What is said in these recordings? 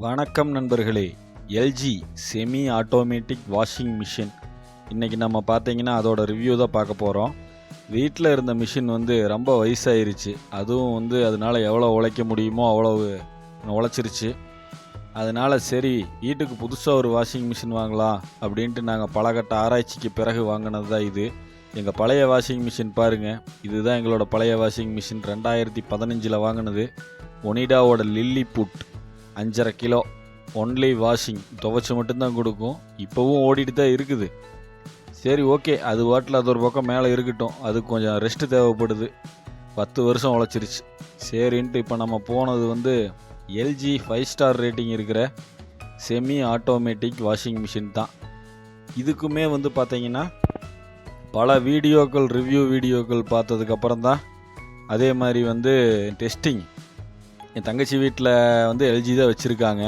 வணக்கம் நண்பர்களே. LG semi automatic washing machine இன்றைக்கி நம்ம பார்த்தீங்கன்னா அதோட ரிவ்யூ தான் பார்க்க போகிறோம். வீட்டில் இருந்த மிஷின் ரொம்ப வயசாயிருச்சு. அதுவும் அதனால் எவ்வளோ உழைக்க முடியுமோ அவ்வளோ உழைச்சிருச்சு. அதனால் சரி வீட்டுக்கு புதுசாக ஒரு வாஷிங் மிஷின் வாங்கலாம் அப்படின்ட்டு நாங்கள் பலகட்ட ஆராய்ச்சிக்கு பிறகு வாங்கினது தான் இது. எங்கள் பழைய வாஷிங் மிஷின் பாருங்கள். இதுதான் எங்களோட பழைய வாஷிங் மிஷின். 2015 வாங்கினது. ஒனிடாவோட லில்லிபுட் 5.5 கிலோ ஒன்லி வாஷிங், துவைச்சி மட்டும்தான் கொடுக்கும். இப்போவும் ஓடிட்டு தான் இருக்குது. சரி ஓகே, அது வாட்டில் அது ஒரு பக்கம் மேலே இருக்கட்டும். அதுக்கு கொஞ்சம் ரெஸ்ட்டு தேவைப்படுது. 10 வருஷம் உழைச்சிருச்சு. சரின்ட்டு இப்போ நம்ம போனது எல்ஜி 5 ஸ்டார் ரேட்டிங் இருக்கிற செமி ஆட்டோமேட்டிக் வாஷிங் மிஷின் தான். இதுக்குமே பார்த்தீங்கன்னா பல வீடியோக்கள், ரிவ்யூ வீடியோக்கள் பார்த்ததுக்கப்புறம் தான் அதே மாதிரி டெஸ்டிங். என் தங்கச்சி வீட்டில் எல்ஜி தான் வச்சுருக்காங்க.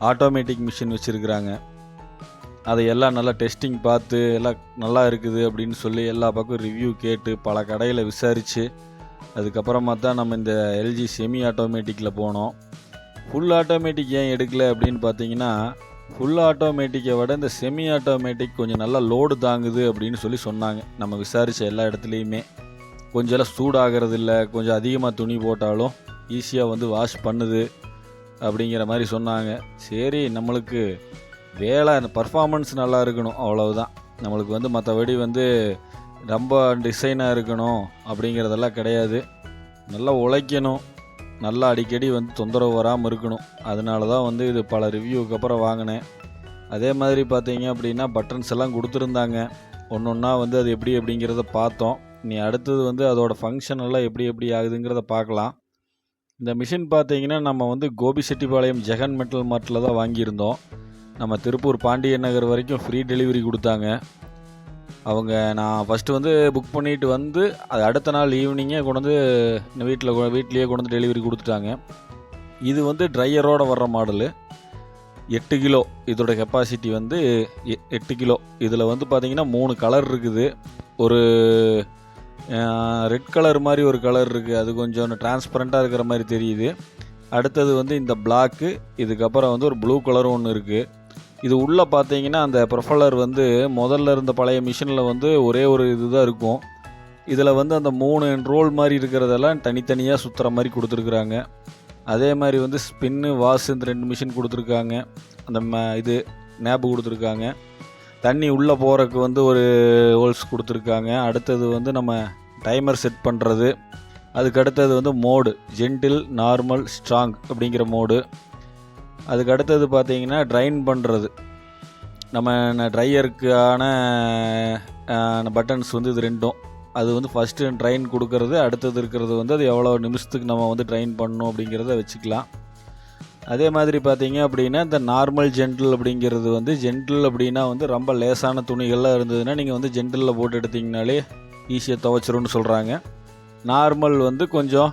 ஆட்டோமேட்டிக் மிஷின் வச்சுருக்குறாங்க. அதையெல்லாம் நல்லா டெஸ்டிங் பார்த்து எல்லாம் நல்லா இருக்குது அப்படின்னு சொல்லி எல்லா பக்கம் ரிவ்யூ கேட்டு பல கடையில் விசாரித்து அதுக்கப்புறமா தான் நம்ம இந்த எல்ஜி செமி ஆட்டோமேட்டிக்கில் போனோம். ஃபுல் ஆட்டோமேட்டிக் ஏன் எடுக்கலை அப்படின்னு பார்த்தீங்கன்னா, ஃபுல் ஆட்டோமேட்டிக்கை விட இந்த செமி ஆட்டோமேட்டிக் கொஞ்சம் நல்லா லோடு தாங்குது அப்படின்னு சொல்லி சொன்னாங்க. நம்ம விசாரித்த எல்லா இடத்துலையுமே கொஞ்சம் எல்லாம் சூடாகிறது இல்லை, கொஞ்சம் அதிகமாக துணி போட்டாலும் ஈஸியாக வாஷ் பண்ணுது அப்படிங்கிற மாதிரி சொன்னாங்க. சரி, நம்மளுக்கு வேலை பர்ஃபார்மன்ஸ் நல்லா இருக்கணும், அவ்வளவுதான். நம்மளுக்கு மற்றபடி ரொம்ப டிசைனாக இருக்கணும் அப்படிங்கிறதெல்லாம் கிடையாது. நல்லா உழைக்கணும், நல்லா அடிக்கடி தொந்தரவு வராமல் இருக்கணும். அதனால தான் இது பல ரிவ்யூக்கு அப்புறம் வாங்கினேன். அதே மாதிரி பார்த்தீங்க அப்படின்னா பட்டன்ஸ் எல்லாம் கொடுத்துருந்தாங்க. ஒன்று ஒன்றா அது எப்படி அப்படிங்கிறத பார்த்தோம். நீ அடுத்தது அதோட ஃபங்க்ஷன் எல்லாம் எப்படி ஆகுதுங்கிறத பார்க்கலாம். இந்த மிஷின் பார்த்தீங்கன்னா நம்ம கோபிச்செட்டிப்பாளையம் ஜெகன் மெட்டல் மார்ட்டில் தான் வாங்கியிருந்தோம். நம்ம திருப்பூர் பாண்டியன் நகர் வரைக்கும் ஃப்ரீ டெலிவரி கொடுத்தாங்க அவங்க. நான் ஃபஸ்ட்டு புக் பண்ணிவிட்டு அது அடுத்த நாள் ஈவினிங்கே கொண்டு வீட்லேயே கொண்டு டெலிவரி கொடுத்துட்டாங்க. இது ட்ரையரோடு வர்ற மாடலு. 8 கிலோ இதோட கெப்பாசிட்டி 8 கிலோ. இதில் பார்த்தீங்கன்னா 3 கலர் இருக்குது. ஒரு ரெட் கலர் மாதிரி ஒரு கலர் இருக்குது, அது கொஞ்சம் டிரான்ஸ்பரண்ட்டாக இருக்கிற மாதிரி தெரியுது. அடுத்தது இந்த பிளாக்கு. இதுக்கப்புறம் ஒரு ப்ளூ கலரும் ஒன்று இருக்குது. இது உள்ளே பார்த்தீங்கன்னா அந்த ப்ரொஃபலர் முதல்ல இருந்த பழைய மிஷினில் ஒரே ஒரு இது தான் இருக்கும். இதில் அந்த 3 ரோல் மாதிரி இருக்கிறதெல்லாம் தனித்தனியாக சுற்றுற மாதிரி கொடுத்துருக்குறாங்க. அதே மாதிரி ஸ்பின்னு, வாஷ் இந்த 2 மிஷின் கொடுத்துருக்காங்க. அந்த இது நேப்பு கொடுத்துருக்காங்க. தண்ணி உள்ளே போகிறதுக்கு ஒரு ஹோல்ஸ் கொடுத்துருக்காங்க. அடுத்தது நம்ம டைமர் செட் பண்ணுறது. அதுக்கு அடுத்தது மோடு ஜென்டில், நார்மல், ஸ்ட்ராங் அப்படிங்கிற மோடு. அதுக்கு அடுத்தது பார்த்தீங்கன்னா ட்ரைன் பண்ணுறது. நம்ம ட்ரையருக்கான பட்டன்ஸ் இது ரெண்டும். அது ஃபஸ்ட்டு ட்ரைன் கொடுக்கறது, அடுத்தது இருக்கிறது அது எவ்வளோ நிமிஷத்துக்கு நம்ம ட்ரைன் பண்ணணும் அப்படிங்கிறத வச்சுக்கலாம். அதே மாதிரி பார்த்தீங்க அப்படின்னா இந்த நார்மல், ஜென்டில் அப்படிங்கிறது ஜென்டில் அப்படின்னா ரொம்ப லேசான துணிகள்லாம் இருந்ததுன்னா நீங்கள் ஜென்டிலில் போட்டு எடுத்திங்கனாலே ஈஸியாக துவைச்சிரும்னு சொல்கிறாங்க. நார்மல் கொஞ்சம்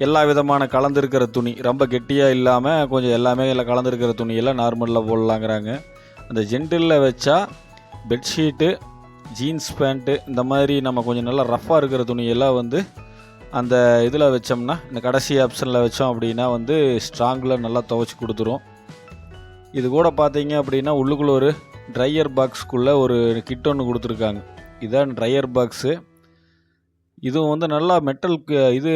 எல்லா விதமான கலந்துருக்கிற துணி, ரொம்ப கெட்டியாக இல்லாமல் கொஞ்சம் எல்லாமே எல்லாம் கலந்துருக்கிற துணியெல்லாம் நார்மலில் போடலாங்கிறாங்க. அந்த ஜென்டிலில் வச்சா பெட்ஷீட்டு, ஜீன்ஸ் பேண்ட்டு இந்த மாதிரி நம்ம கொஞ்சம் நல்லா ரஃப்பாக இருக்கிற துணியெல்லாம் அந்த இதில் வச்சோம்னா, இந்த கடைசி ஆப்ஷனில் வச்சோம் அப்படின்னா ஸ்ட்ராங்கில் நல்லா துவைச்சி கொடுத்துரும். இது கூட பார்த்தீங்க அப்படின்னா உள்ளுக்குள்ளே ஒரு ட்ரையர் பாக்ஸ்க்குள்ளே ஒரு கிட் ஒன்று கொடுத்துருக்காங்க. இதுதான் ட்ரையர் பாக்ஸு. இதுவும் நல்லா மெட்டலுக்கு இது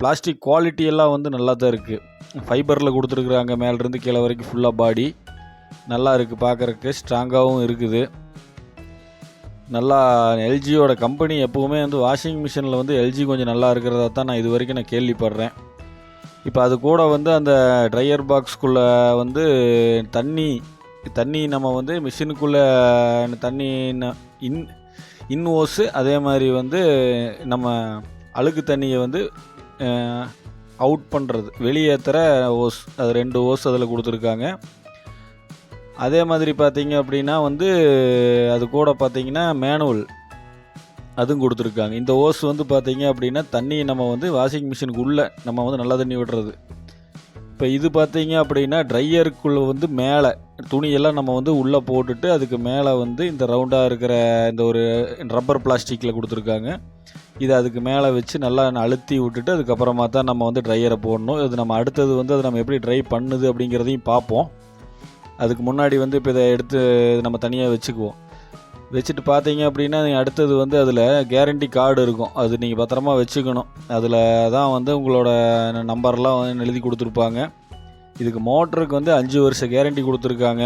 பிளாஸ்டிக் குவாலிட்டியெல்லாம் நல்லா தான் இருக்குது. ஃபைபரில் கொடுத்துருக்குறாங்க. மேலேருந்து கீழே வரைக்கும் ஃபுல்லாக பாடி நல்லா இருக்குது, பார்க்குறக்கு ஸ்ட்ராங்காகவும் இருக்குது. நல்லா எல்ஜியோட கம்பெனி எப்போவுமே வாஷிங் மிஷினில் எல்ஜி கொஞ்சம் நல்லா இருக்கிறதா தான் நான் இது வரைக்கும் நான் கேள்விப்படுறேன். இப்போ அது கூட அந்த ட்ரையர் பாக்ஸ்க்குள்ளே தண்ணி நம்ம மிஷினுக்குள்ளே தண்ணி இன் ஓஸு, அதே மாதிரி நம்ம அழுக்கு தண்ணியை அவுட் பண்ணுறது, வெளியேற்றுற ஓஸ், அது 2 ஓஸ் அதில் கொடுத்துருக்காங்க. அதே மாதிரி பார்த்தீங்க அப்படின்னா அது கூட பார்த்தீங்கன்னா மேனுவல் அதுவும் கொடுத்துருக்காங்க. இந்த ஓஸ் பார்த்தீங்க அப்படின்னா தண்ணி நம்ம வாஷிங் மிஷினுக்கு உள்ளே நம்ம நல்ல தண்ணி விடுறது. இப்போ இது பார்த்தீங்க அப்படின்னா ட்ரையருக்குள்ளே மேலே துணியெல்லாம் நம்ம உள்ளே போட்டுட்டு அதுக்கு மேலே இந்த ரவுண்டாக இருக்கிற இந்த ஒரு ரப்பர் பிளாஸ்டிக்கில் கொடுத்துருக்காங்க. இதை அதுக்கு மேலே வச்சு நல்லா அழுத்தி விட்டுட்டு அதுக்கப்புறமா தான் நம்ம வந்து ட்ரையரை போடணும். இது நம்ம அடுத்தது வந்து அது நம்ம எப்படி ட்ரை பண்ணுது அப்படிங்கிறதையும் பார்ப்போம். அதுக்கு முன்னாடி வந்து இப்போ இதை எடுத்து நம்ம தனியாக வச்சுக்குவோம். வச்சுட்டு பார்த்தீங்க அப்படின்னா அடுத்தது வந்து அதில் கேரண்டி கார்டு இருக்கும். அது நீங்கள் பத்திரமா வச்சுக்கணும். அதில் தான் வந்து உங்களோட நம்பர்லாம் எழுதி கொடுத்துருப்பாங்க. இதுக்கு மோட்டருக்கு வந்து 5 வருஷம் கேரண்டி கொடுத்துருக்காங்க.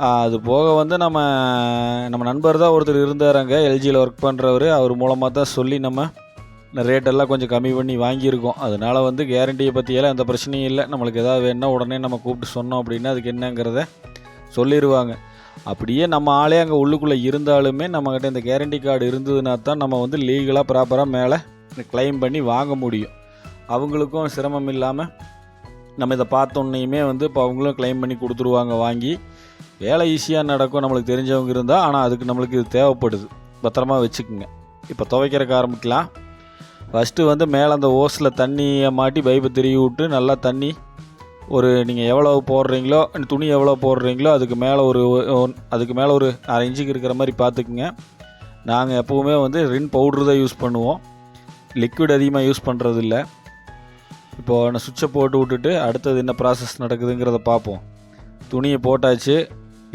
அது போக வந்து நம்ம நண்பர் தான் ஒருத்தர் இருந்தாருங்க, எல்ஜியில் ஒர்க் பண்ணுறவர். அவர் மூலமாக தான் சொல்லி நம்ம ரேட்டெல்லாம் கொஞ்சம் கம்மி பண்ணி வாங்கியிருக்கோம். அதனால் வந்து கேரண்டியை பற்றியெல்லாம் எந்த பிரச்சனையும் இல்லை. நம்மளுக்கு எதாவது வேணுன்னா உடனே நம்ம கூப்பிட்டு சொன்னோம் அப்படின்னா அதுக்கு என்னங்கிறத சொல்லிடுவாங்க. அப்படியே நம்ம ஆளே அங்கே உள்ளுக்குள்ளே இருந்தாலுமே நம்மக்கிட்ட இந்த கேரண்டி கார்டு இருந்ததுன்னா தான் நம்ம வந்து லீகலாக ப்ராப்பராக மேலே க்ளைம் பண்ணி வாங்க முடியும். அவங்களுக்கும் சிரமம் இல்லாமல் நம்ம இதை பார்த்தோன்னையுமே வந்து இப்போ அவங்களும் க்ளைம் பண்ணி கொடுத்துருவாங்க. வாங்கி வேலை ஈஸியாக நடக்கும் நம்மளுக்கு தெரிஞ்சவங்க இருந்தால். ஆனால் அதுக்கு நம்மளுக்கு இது தேவைப்படுது. பத்திரமா வச்சுக்குங்க. இப்போ துவைக்கிறக்க ஆரம்பிக்கலாம். ஃபஸ்ட்டு வந்து மேலே அந்த ஓஸில் தண்ணியை மாட்டி பைப்பை திருவி விட்டு நல்லா தண்ணி ஒரு நீங்கள் எவ்வளோ போடுறீங்களோ, துணி எவ்வளோ போடுறீங்களோ அதுக்கு மேலே ஒரு 1/2 இன்ச்சுக்கு இருக்கிற மாதிரி பார்த்துக்குங்க. நாங்கள் எப்போவுமே வந்து ரின் பவுட்ரு தான் யூஸ் பண்ணுவோம். லிக்விட் அதிகமாக யூஸ் பண்ணுறதில்ல. இப்போது நான் சுவிட்சை போட்டு விட்டுட்டு அடுத்தது என்ன ப்ராசஸ் நடக்குதுங்கிறத பார்ப்போம். துணியை போட்டாச்சு.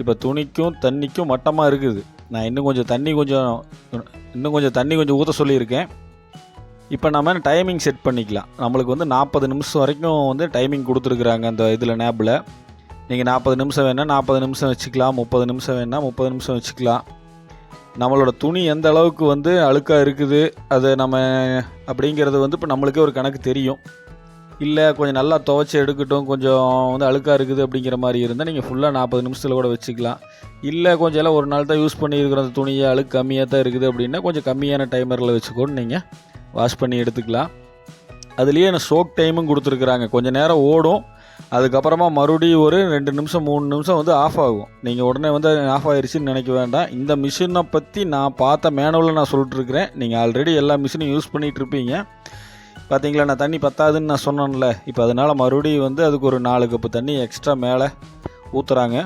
இப்போ துணிக்கும் தண்ணிக்கும் மட்டமாக இருக்குது. நான் இன்னும் கொஞ்சம் தண்ணி ஊற்ற சொல்லியிருக்கேன். இப்போ நம்ம டைமிங் செட் பண்ணிக்கலாம். நம்மளுக்கு வந்து 40 நிமிஷம் வரைக்கும் வந்து டைமிங் கொடுத்துருக்குறாங்க அந்த இதில் நேப்பில். நீங்கள் 40 நிமிஷம் வேணால் 40 நிமிஷம் வச்சுக்கலாம், 30 நிமிஷம் வேணால் 30 நிமிஷம் வச்சுக்கலாம். நம்மளோட துணி எந்த அளவுக்கு வந்து அழுக்காக இருக்குது அது நம்ம அப்படிங்கிறது வந்து இப்போ நம்மளுக்கே ஒரு கணக்கு தெரியும். இல்லை கொஞ்சம் நல்லா துவைச்சி எடுக்கட்டும், கொஞ்சம் வந்து அழுக்காக இருக்குது அப்படிங்கிற மாதிரி இருந்தால் நீங்கள் ஃபுல்லாக 40 நிமிஷத்தில் கூட வச்சுக்கலாம். இல்லை கொஞ்சம் எல்லாம் ஒரு நாள் தான் யூஸ் பண்ணியிருக்கிற அந்த துணியை அழுக்கு கம்மியாக தான் இருக்குது அப்படின்னா கொஞ்சம் கம்மியான டைமரில் வச்சுக்கொண்டு நீங்கள் வாஷ் பண்ணி எடுத்துக்கலாம். அதுலேயே எனக்கு சோக் டைமும் கொடுத்துருக்குறாங்க. கொஞ்சம் நேரம் ஓடும், அதுக்கப்புறமா மறுபடியும் ஒரு 2 நிமிஷம் 3 நிமிஷம் வந்து ஆஃப் ஆகும். நீங்கள் உடனே வந்து ஆஃப் ஆகிடுச்சின்னு நினைக்க வேண்டாம். இந்த மிஷினை பற்றி நான் பார்த்த மேனுவலில் நான் சொல்லிட்டுருக்கிறேன். நீங்கள் ஆல்ரெடி எல்லா மிஷினையும் யூஸ் பண்ணிகிட்ருப்பீங்க. பார்த்தீங்களா, நான் தண்ணி பத்தாதுன்னு நான் சொன்னேன்ல. இப்போ அதனால் மறுபடியும் வந்து அதுக்கு ஒரு 4 கப்பு தண்ணி எக்ஸ்ட்ரா மேலே ஊற்றுறாங்க.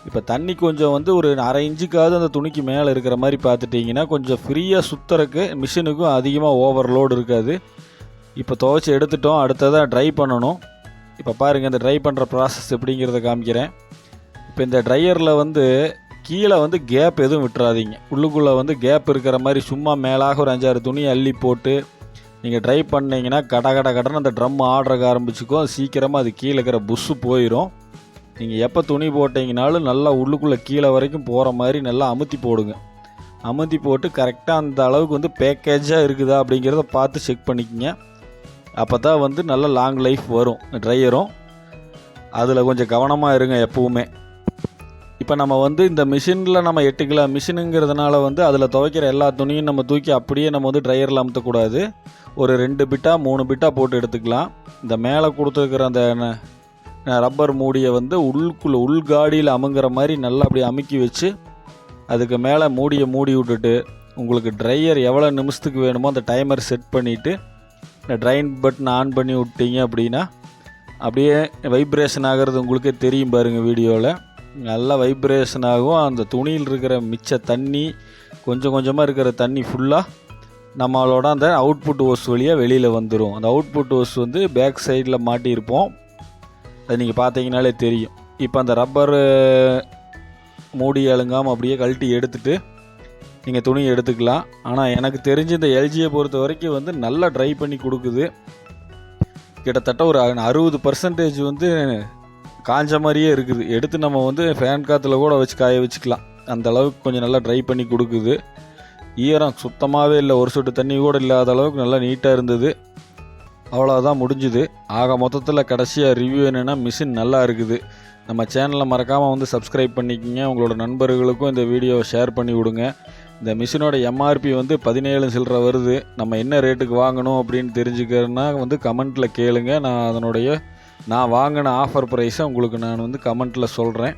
இப்போ தண்ணி கொஞ்சம் வந்து ஒரு 1/2 இன்ச்சுக்காவது அந்த துணிக்கு மேலே இருக்கிற மாதிரி பார்த்துட்டிங்கன்னா கொஞ்சம் ஃப்ரீயாக சுற்றுறக்கு மிஷினுக்கும் அதிகமாக ஓவர்லோடு இருக்காது. இப்போ துவைச்சி எடுத்துட்டோம், அடுத்ததாக ட்ரை பண்ணணும். இப்போ பாருங்கள் இந்த ட்ரை பண்ணுற ப்ராசஸ் எப்படிங்கிறத காமிக்கிறேன். இப்போ இந்த ட்ரையரில் வந்து கீழே வந்து கேப் எதுவும் விட்டுறாதீங்க. உள்ளுக்குள்ளே வந்து கேப் இருக்கிற மாதிரி சும்மா மேலாக ஒரு 5-6 துணி அள்ளி போட்டு நீங்கள் ட்ரை பண்ணிங்கன்னா கடன்னு அந்த ட்ரம் ஆடுறக்க ஆரம்பிச்சுக்கும். சீக்கிரமாக அது கீழே இருக்கிற புஷ்ஷு போயிடும். நீங்கள் எப்போ துணி போட்டிங்கனாலும் நல்லா உள்ளுக்குள்ளே கீழே வரைக்கும் போகிற மாதிரி நல்லா அமுத்தி போடுங்க. அமுத்தி போட்டு கரெக்டாக அந்த அளவுக்கு வந்து பேக்கேஜாக இருக்குதா அப்படிங்கிறத பார்த்து செக் பண்ணிக்கோங்க. அப்போ தான் வந்து நல்ல லாங் லைஃப் வரும் ட்ரையரும். அதில் கொஞ்சம் கவனமாக இருங்க எப்போவுமே. இப்போ நம்ம வந்து இந்த மிஷினில் நம்ம 8 கிலோ மிஷினுங்கிறதுனால வந்து அதில் துவைக்கிற எல்லா துணியும் நம்ம தூக்கி அப்படியே நம்ம வந்து ட்ரையரில் அமுத்தக்கூடாது. ஒரு 2 பிட்டா 3 பிட்டா போட்டு எடுத்துக்கலாம். இந்த மேலே கொடுத்துருக்கிற அந்த ரப்பர் மூடியை வந்து உள்காடியில் அமுங்கிற மாதிரி நல்லா அப்படி அமுக்கி வச்சு அதுக்கு மேலே மூடியை மூடி விட்டுட்டு உங்களுக்கு ட்ரையர் எவ்வளோ நிமிஷத்துக்கு வேணுமோ அந்த டைமர் செட் பண்ணிவிட்டு இந்த ட்ரைன் பட்டன் ஆன் பண்ணி விட்டீங்க அப்படின்னா அப்படியே வைப்ரேஷன் ஆகிறது உங்களுக்கே தெரியும் பாருங்கள் வீடியோவில். நல்லா வைப்ரேஷன் ஆகும். அந்த துணியில் இருக்கிற மிச்ச தண்ணி கொஞ்சம் கொஞ்சமாக இருக்கிற தண்ணி ஃபுல்லாக நம்மளோட அந்த அவுட்புட் ஓஸ் வழியாக வெளியில் வந்துடும். அந்த அவுட்புட் ஓஸ் வந்து பேக் சைடில் மாட்டியிருப்போம். அது நீங்கள் பார்த்தீங்கனாலே தெரியும். இப்போ அந்த ரப்பர் மூடி அழுங்காமல் அப்படியே கழட்டி எடுத்துகிட்டு நீங்கள் துணி எடுத்துக்கலாம். ஆனால் எனக்கு தெரிஞ்சு இந்த எல்ஜியை பொறுத்த வரைக்கும் வந்து நல்லா ட்ரை பண்ணி கொடுக்குது. கிட்டத்தட்ட ஒரு 60% வந்து காஞ்ச மாதிரியே இருக்குது. எடுத்து நம்ம வந்து ஃபேன் காற்றுல கூட வச்சு காய வச்சுக்கலாம். அந்த அளவுக்கு கொஞ்சம் நல்லா ட்ரை பண்ணி கொடுக்குது. ஈரம் சுத்தமாகவே இல்லை, ஒரு சொட்டு தண்ணி கூட இல்லாத அளவுக்கு நல்லா நீட்டாக இருந்தது. அவ்வளோதான் முடிஞ்சுது. ஆக மொத்தத்தில் கடைசியாக ரிவ்யூ என்னென்னா மிஷின் நல்லா இருக்குது. நம்ம சேனலை மறக்காமல் வந்து சப்ஸ்கிரைப் பண்ணிக்கிங்க. உங்களோட நண்பர்களுக்கும் இந்த வீடியோவை ஷேர் பண்ணி விடுங்க. இந்த மிஷினோட எம்ஆர்பி வந்து 17 சில்லரை வருது. நம்ம என்ன ரேட்டுக்கு வாங்கணும் அப்படின்னு தெரிஞ்சுக்கிறேன்னா வந்து கமெண்ட்டில் கேளுங்க. நான் வாங்கின ஆஃபர் ப்ரைஸை உங்களுக்கு நான் வந்து கமெண்ட்டில் சொல்கிறேன்.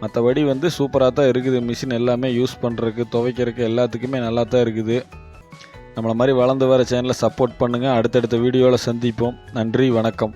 மற்றபடி வந்து சூப்பராக தான் இருக்குது மிஷின். எல்லாமே யூஸ் பண்ணுறதுக்கு துவைக்கிறதுக்கு எல்லாத்துக்குமே நல்லா தான் இருக்குது. நம்மளை மாதிரி வளர்ந்து வர சேனலை சப்போர்ட் பண்ணுங்கள். அடுத்தடுத்த வீடியோவில் சந்திப்போம். நன்றி, வணக்கம்.